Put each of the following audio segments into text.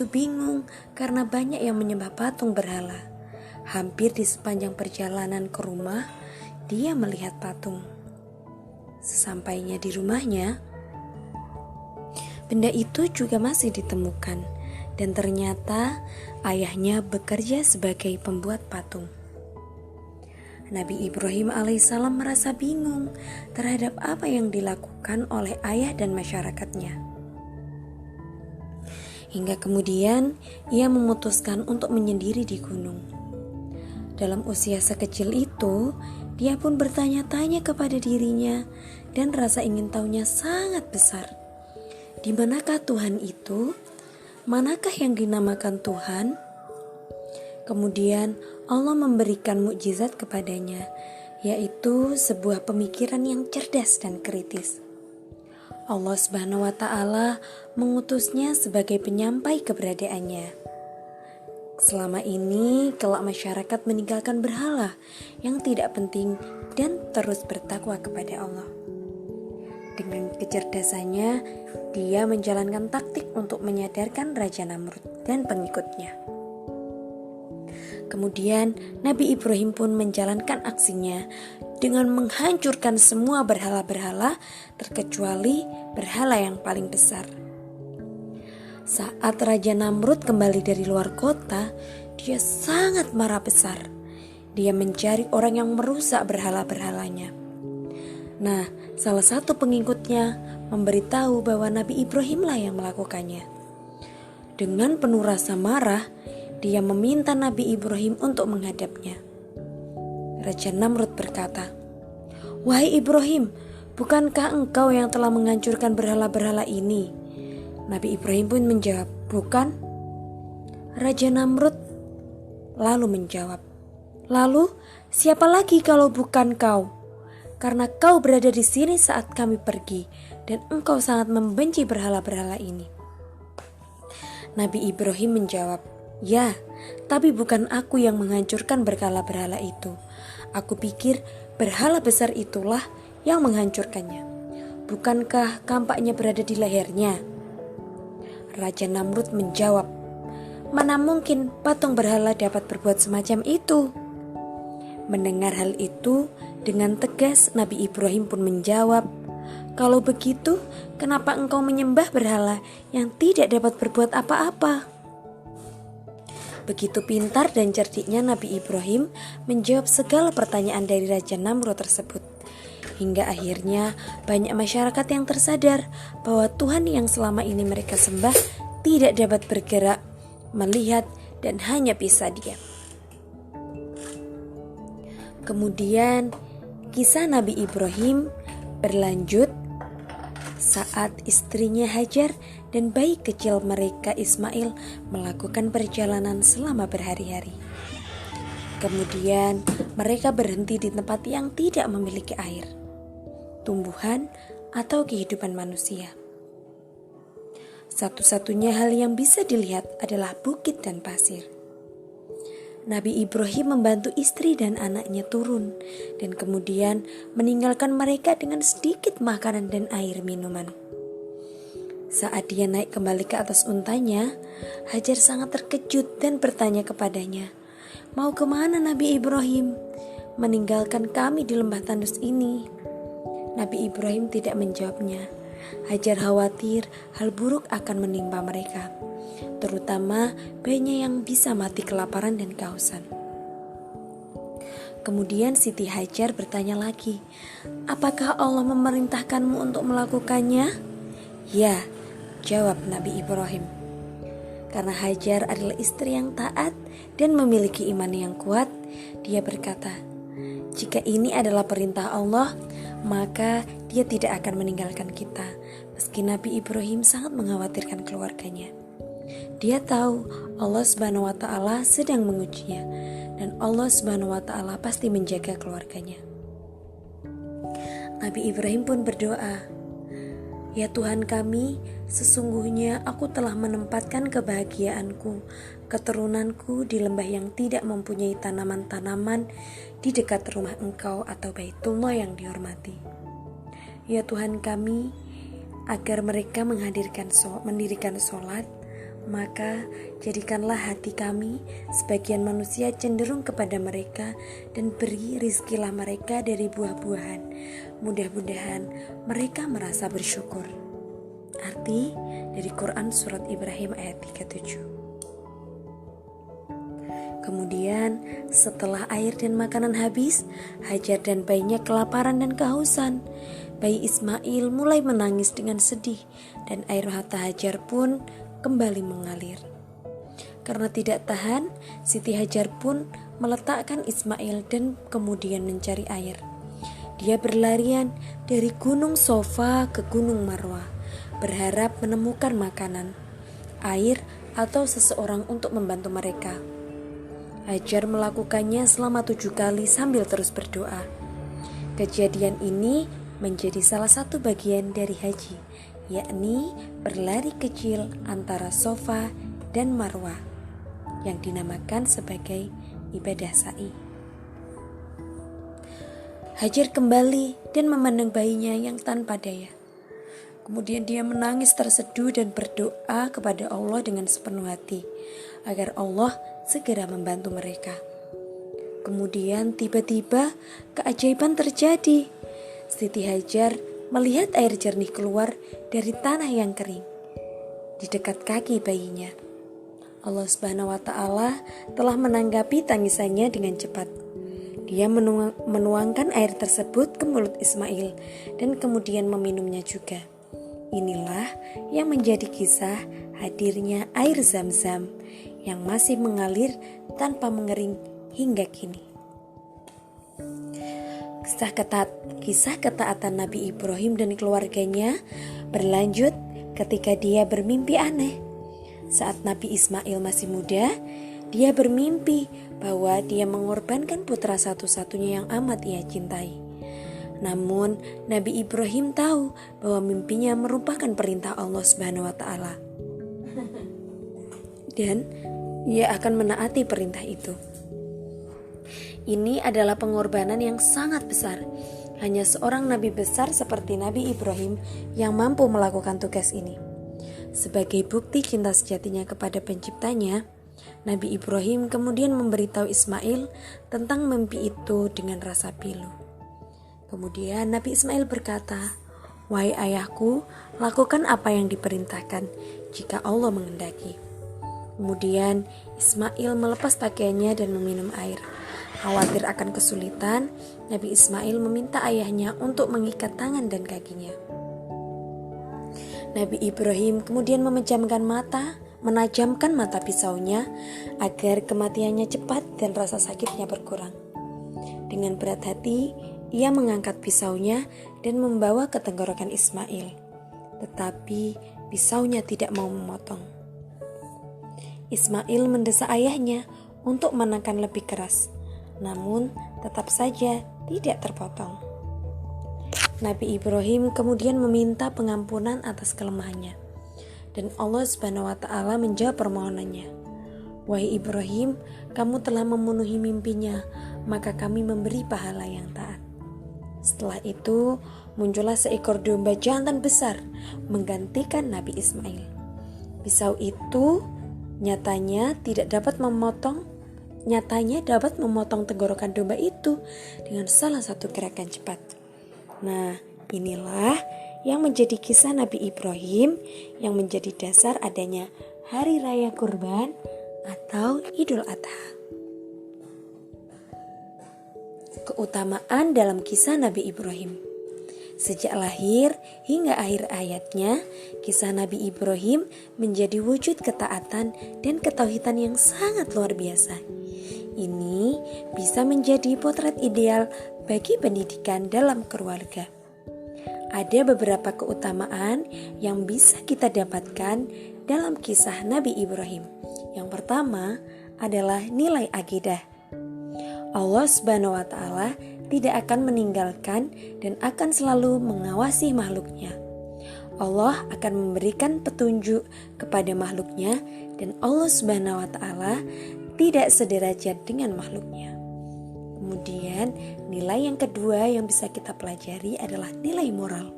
itu bingung karena banyak yang menyembah patung berhala. Hampir di sepanjang perjalanan ke rumah, dia melihat patung. Sesampainya di rumahnya, benda itu juga masih ditemukan, dan ternyata ayahnya bekerja sebagai pembuat patung. Nabi Ibrahim alaihissalam merasa bingung terhadap apa yang dilakukan oleh ayah dan masyarakatnya. Hingga kemudian ia memutuskan untuk menyendiri di gunung. Dalam usia sekecil itu, dia pun bertanya-tanya kepada dirinya dan rasa ingin tahunya sangat besar. Di manakah Tuhan itu? Manakah yang dinamakan Tuhan? Kemudian Allah memberikan mukjizat kepadanya, yaitu sebuah pemikiran yang cerdas dan kritis. Allah Subhanahu wa Ta'ala mengutusnya sebagai penyampai keberadaannya. Selama ini, kelak masyarakat meninggalkan berhala yang tidak penting dan terus bertakwa kepada Allah. Dengan kecerdasannya, dia menjalankan taktik untuk menyadarkan Raja Namrud dan pengikutnya. Kemudian Nabi Ibrahim pun menjalankan aksinya dengan menghancurkan semua berhala-berhala terkecuali berhala yang paling besar. Saat Raja Namrud kembali dari luar kota, dia sangat marah besar. Dia mencari orang yang merusak berhala-berhalanya. Nah, salah satu pengikutnya memberitahu bahwa Nabi Ibrahimlah yang melakukannya. Dengan penuh rasa marah, dia meminta Nabi Ibrahim untuk menghadapnya. Raja Namrud berkata, "Wahai Ibrahim, bukankah engkau yang telah menghancurkan berhala-berhala ini?" Nabi Ibrahim pun menjawab, "Bukan." Raja Namrud lalu menjawab, "Lalu siapa lagi kalau bukan kau? Karena kau berada di sini saat kami pergi dan engkau sangat membenci berhala-berhala ini." Nabi Ibrahim menjawab, "Ya, tapi bukan aku yang menghancurkan berhala-berhala itu. Aku pikir berhala besar itulah yang menghancurkannya. Bukankah kampaknya berada di lehernya?" Raja Namrud menjawab, "Mana mungkin patung berhala dapat berbuat semacam itu?" Mendengar hal itu, dengan tegas Nabi Ibrahim pun menjawab, "Kalau begitu, kenapa engkau menyembah berhala yang tidak dapat berbuat apa-apa?" Begitu pintar dan cerdiknya Nabi Ibrahim menjawab segala pertanyaan dari Raja Namrud tersebut. Hingga akhirnya banyak masyarakat yang tersadar bahwa Tuhan yang selama ini mereka sembah tidak dapat bergerak, melihat, dan hanya bisa diam. Kemudian kisah Nabi Ibrahim berlanjut saat istrinya Hajar dan bayi kecil mereka Ismail melakukan perjalanan selama berhari-hari. Kemudian mereka berhenti di tempat yang tidak memiliki air, tumbuhan, atau kehidupan manusia. Satu-satunya hal yang bisa dilihat adalah bukit dan pasir. Nabi Ibrahim membantu istri dan anaknya turun dan kemudian meninggalkan mereka dengan sedikit makanan dan air minuman. Saat dia naik kembali ke atas untanya, Hajar sangat terkejut dan bertanya kepadanya, "Mau kemana Nabi Ibrahim? Meninggalkan kami di lembah tandus ini?" Nabi Ibrahim tidak menjawabnya. Hajar khawatir hal buruk akan menimpa mereka, terutama bayinya yang bisa mati kelaparan dan kehausan. Kemudian Siti Hajar bertanya lagi, "Apakah Allah memerintahkanmu untuk melakukannya?" "Ya," jawab Nabi Ibrahim. Karena Hajar adalah istri yang taat dan memiliki iman yang kuat, dia berkata, "Jika ini adalah perintah Allah, maka dia tidak akan meninggalkan kita." Meski Nabi Ibrahim sangat mengkhawatirkan keluarganya, dia tahu Allah Subhanahu wa Ta'ala sedang mengujinya dan Allah Subhanahu wa Ta'ala pasti menjaga keluarganya. Nabi Ibrahim pun berdoa, "Ya Tuhan kami, sesungguhnya aku telah menempatkan kebahagiaanku, keturunanku di lembah yang tidak mempunyai tanaman-tanaman di dekat rumah Engkau atau Baitullah yang dihormati. Ya Tuhan kami, agar mereka mendirikan sholat, Maka jadikanlah hati kami sebagian manusia cenderung kepada mereka dan beri rizkilah mereka dari buah-buahan. Mudah-mudahan mereka merasa bersyukur. Arti dari Quran Surat Ibrahim ayat 37. Kemudian setelah air dan makanan habis, Hajar dan bayinya kelaparan dan kehausan. Bayi Ismail mulai menangis dengan sedih dan air mata Hajar pun kembali mengalir. Karena tidak tahan, Siti Hajar pun meletakkan Ismail dan kemudian mencari air. Dia berlarian dari gunung Sofa ke gunung Marwah, berharap menemukan makanan, air, atau seseorang untuk membantu mereka. Hajar melakukannya selama 7 kali sambil terus berdoa. Kejadian ini menjadi salah satu bagian dari haji, yakni berlari kecil antara Sofa dan Marwah yang dinamakan sebagai ibadah sa'i. Hajar kembali dan memandang bayinya yang tanpa daya. Kemudian dia menangis terseduh dan berdoa kepada Allah dengan sepenuh hati agar Allah segera membantu mereka. Kemudian tiba-tiba keajaiban terjadi. Siti Hajar melihat air jernih keluar dari tanah yang kering di dekat kaki bayinya. Allah Subhanahu wa Ta'ala telah menanggapi tangisannya dengan cepat. Dia menuangkan air tersebut ke mulut Ismail dan kemudian meminumnya juga. Inilah yang menjadi kisah hadirnya air Zam-Zam yang masih mengalir tanpa mengering hingga kini. Kisah ketaatan Nabi Ibrahim dan keluarganya berlanjut ketika dia bermimpi aneh. Saat Nabi Ismail masih muda, dia bermimpi bahwa dia mengorbankan putra satu-satunya yang amat ia cintai. Namun Nabi Ibrahim tahu bahwa mimpinya merupakan perintah Allah Subhanahu wa Ta'ala. Dan ia akan menaati perintah itu. Ini adalah pengorbanan yang sangat besar. Hanya seorang nabi besar seperti Nabi Ibrahim yang mampu melakukan tugas ini. Sebagai bukti cinta sejatinya kepada penciptanya, Nabi Ibrahim kemudian memberitahu Ismail tentang mimpi itu dengan rasa pilu. Kemudian Nabi Ismail berkata, "Wahai ayahku, lakukan apa yang diperintahkan jika Allah menghendaki." Kemudian Ismail melepas pakaiannya dan meminum air. Khawatir akan kesulitan, Nabi Ismail meminta ayahnya untuk mengikat tangan dan kakinya. Nabi Ibrahim kemudian menajamkan mata pisaunya agar kematiannya cepat dan rasa sakitnya berkurang. Dengan berat hati, ia mengangkat pisaunya dan membawa ke tenggorokan Ismail. Tetapi pisaunya tidak mau memotong. Ismail mendesak ayahnya untuk menekan lebih keras, namun tetap saja tidak terpotong. Nabi Ibrahim kemudian meminta pengampunan atas kelemahannya, dan Allah Subhanahu wa Ta'ala menjawab permohonannya. "Wahai Ibrahim, kamu telah memenuhi mimpinya, maka kami memberi pahala yang taat." Setelah itu muncullah seekor domba jantan besar menggantikan Nabi Ismail. Pisau itu nyatanya dapat memotong tenggorokan domba itu dengan salah satu gerakan cepat. Nah, inilah yang menjadi kisah Nabi Ibrahim yang menjadi dasar adanya Hari Raya Kurban atau Idul Adha. Keutamaan dalam kisah Nabi Ibrahim. Sejak lahir hingga akhir ayatnya, kisah Nabi Ibrahim menjadi wujud ketaatan dan ketauhidan yang sangat luar biasa. Ini bisa menjadi potret ideal bagi pendidikan dalam keluarga. Ada beberapa keutamaan yang bisa kita dapatkan dalam kisah Nabi Ibrahim. Yang pertama adalah nilai akidah. Allah Subhanahu wa Ta'ala tidak akan meninggalkan dan akan selalu mengawasi makhluknya. Allah akan memberikan petunjuk kepada makhluknya dan Allah Subhanahu wa Ta'ala tidak sederajat dengan makhluknya. Kemudian nilai yang kedua yang bisa kita pelajari adalah nilai moral.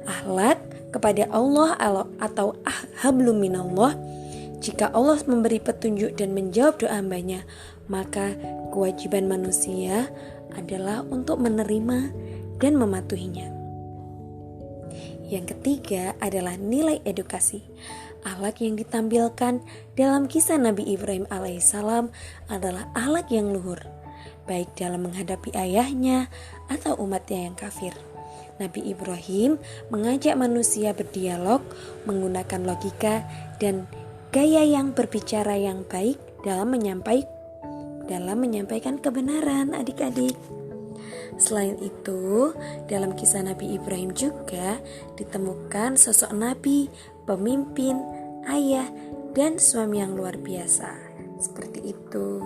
Akhlak kepada Allah atau hablum minallah Jika Allah memberi petunjuk dan menjawab doa hambanya, maka kewajiban manusia adalah untuk menerima dan mematuhinya. Yang ketiga adalah nilai edukasi. Akhlak yang ditampilkan dalam kisah Nabi Ibrahim alaihissalam adalah akhlak yang luhur, baik dalam menghadapi ayahnya atau umatnya yang kafir. Nabi Ibrahim mengajak manusia berdialog menggunakan logika dan gaya yang berbicara yang baik dalam menyampaikan kebenaran, adik-adik. Selain itu, dalam kisah Nabi Ibrahim juga ditemukan sosok nabi, pemimpin, ayah, dan suami yang luar biasa. Seperti itu.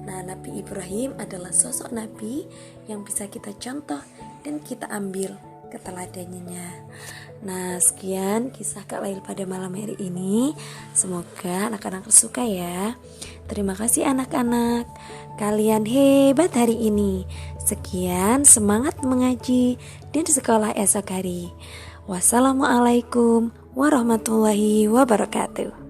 Nah, Nabi Ibrahim adalah sosok nabi yang bisa kita contoh dan kita ambil keteladanannya. Nah, sekian kisah Kak Lail pada malam hari ini. Semoga anak-anak suka ya. Terima kasih anak-anak. Kalian hebat hari ini. Sekian, semangat mengaji dan sekolah esok hari. Wassalamualaikum warahmatullahi wabarakatuh.